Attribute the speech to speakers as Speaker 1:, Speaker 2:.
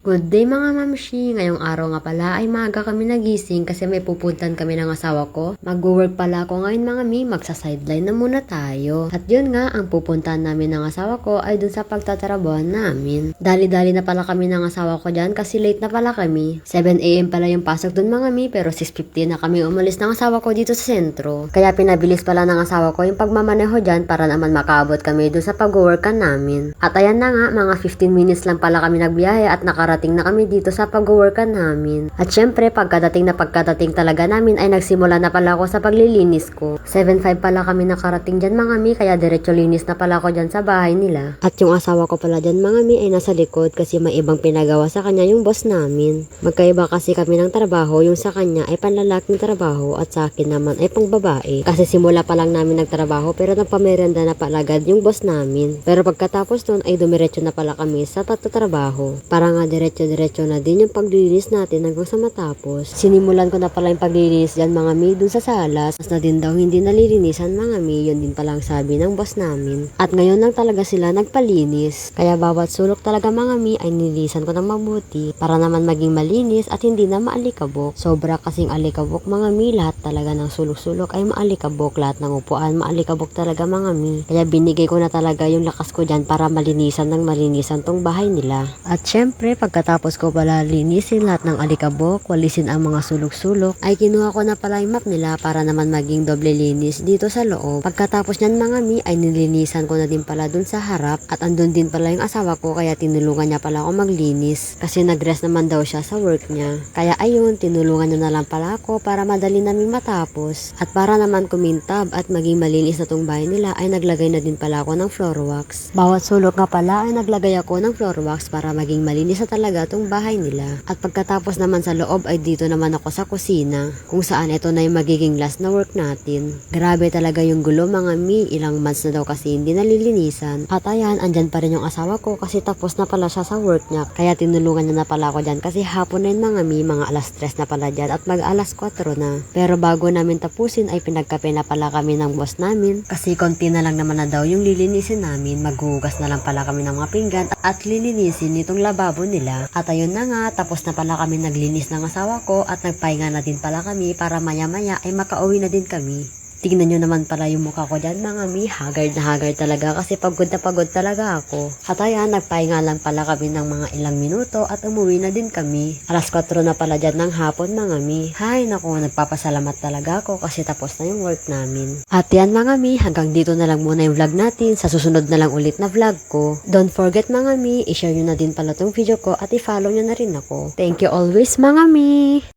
Speaker 1: Good day mga mamshi! Ngayong araw nga pala ay maaga kami nagising kasi may pupuntan kami ng asawa ko. Mag-work pala ako ngayon mga mi, magsa-sideline na muna tayo. At yun nga, ang pupuntahan namin ng asawa ko ay dun sa pagtatrabaho namin. Dali-dali na pala kami ng asawa ko dyan kasi late na pala kami. 7 AM pala yung pasok dun mga mi, pero 6:50 na kami umalis ng asawa ko dito sa sentro. Kaya pinabilis pala ng asawa ko yung pagmamaneho dyan para naman makaabot kami dun sa pag-workan namin. At ayan na nga, mga 15 minutes lang pala kami nagbiyahe at nakarating na kami dito sa pag-workan namin. At syempre, pagkadating talaga namin ay nagsimula na pala ako sa paglilinis ko. 7:05 pala kami nakarating dyan mga mi, kaya diretso linis na pala ako dyan sa bahay nila. At yung asawa ko pala dyan mga mi ay nasa likod kasi may ibang pinagawa sa kanya yung boss namin. Magkaiba kasi kami ng trabaho, yung sa kanya ay panlalaking trabaho at sa akin naman ay pang babae. Kasi simula pa lang namin nagtrabaho pero nagpamerenda na palagad yung boss namin. Pero pagkatapos nun ay dumiretso na pala kami sa tatrabaho. Para nga diretso na din yung paglilinis natin hanggang sa matapos. Sinimulan ko na pala yung paglilinis dyan mga mi dun sa salas. Mas na din daw hindi nalilinisan mga mi, yun din palang sabi ng boss namin. At ngayon lang talaga sila nagpalinis. Kaya bawat sulok talaga mga mi ay nililisan ko ng mabuti para naman maging malinis at hindi na maalikabok. Sobra kasing alikabok mga mi, lahat talaga ng sulok-sulok ay maalikabok. Lahat ng upuan maalikabok talaga mga mi. Kaya binigay ko na talaga yung lakas ko dyan para malinisan tong bahay nila. At syempre pagkatapos ko pala linisin lahat ng alikabok, walisin ang mga sulok-sulok, ay kinuha ko na pala yung map nila para naman maging doble linis dito sa loob. Pagkatapos nyan mga mi, ay nilinisan ko na din pala dun sa harap at andun din pala yung asawa ko kaya tinulungan niya pala ako maglinis kasi nag-rest naman daw siya sa work niya. Kaya ayun, tinulungan niya na lang pala ako para madali namin matapos. At para naman kumintab at maging malinis na tong bahay nila ay naglagay na din pala ako ng floor wax. Bawat sulok nga pala ay naglagay ako ng floor wax para maging malinis na talaga tong bahay nila. At pagkatapos naman sa loob ay dito naman ako sa kusina kung saan ito na yung magiging last na work natin. Grabe talaga yung gulo mga mi, ilang months na daw kasi hindi nalilinisan. At ayan, andyan pa rin yung asawa ko kasi tapos na pala siya sa work niya. Kaya tinulungan niya na pala ako dyan kasi hapon na yun mga mi, mga alas 3 na pala dyan at mag alas 4 na. Pero bago namin tapusin ay pinagkape na pala kami ng boss namin kasi konti na lang naman na daw yung lilinisin namin. Maghugas na lang pala kami ng mga pinggan at lilinisin itong lababo nila. At ayun na nga, tapos na pala kami naglinis ng asawa ko at nagpahinga na din pala kami para maya-maya ay makauwi na din kami. Tignan nyo naman pala yung mukha ko dyan mga mi, haggard na haggard talaga kasi pagod na pagod talaga ako. At ayan, nagpahinga lang pala kami ng mga ilang minuto at umuwi na din kami. Alas 4 na pala dyan ng hapon mga mi. Hay naku, nagpapasalamat talaga ako kasi tapos na yung work namin. At yan mga mi, hanggang dito na lang muna yung vlog natin. Sa susunod na lang ulit na vlog ko. Don't forget mga mi, i-share nyo na din pala tong video ko at i-follow nyo na rin ako. Thank you always mga mi!